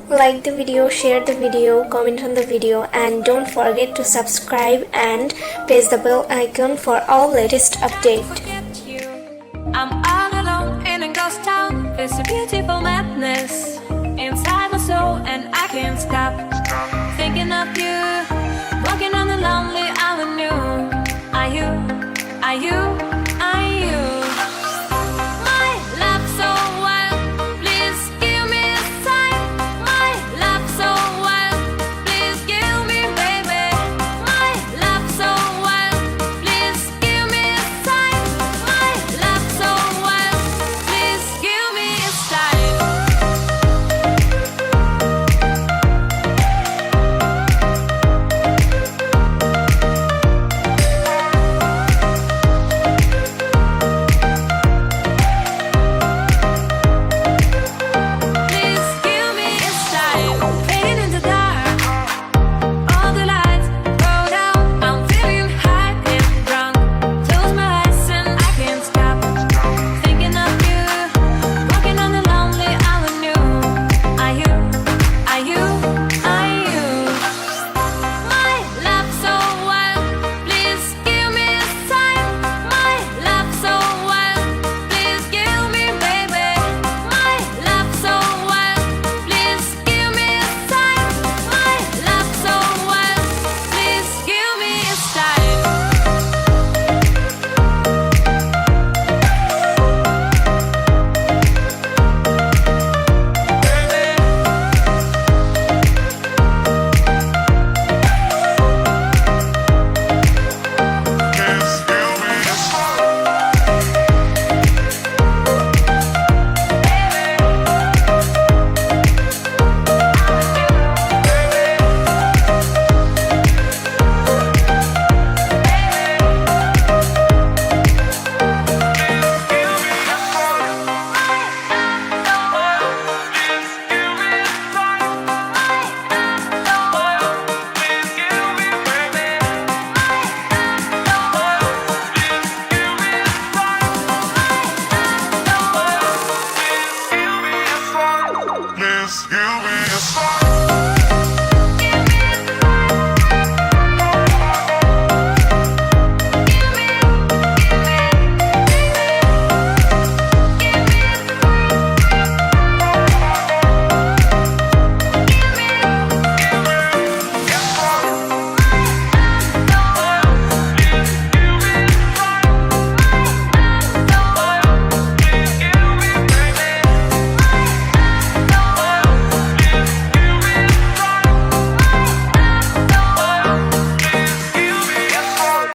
Like the video, share the video, comment on the video, and don't forget to subscribe and press the bell icon for all latest update. I'm all alone in a ghost town. It's a beautiful madness inside my soul, and I can't stop thinking of you. Walking on the lonely avenue. Are you? Are you? Are you? My love so wild, please give me a sign. My love so wild, please give me, baby. My love so wild, please give me a sign. My love so wild, please give me a sign. Please give me a sign. Fading in the dark, all the lights go down. I'm feeling high and drunk. Close my eyes and I can't stop thinking of you. Walking on the lonely avenue. Are you? Are you? Are you? My love so wild, please give me a sign. My love so wild, please give me, baby. My love so wild, please give me a sign. My love so wild, please give me a sign. Please give me a sign.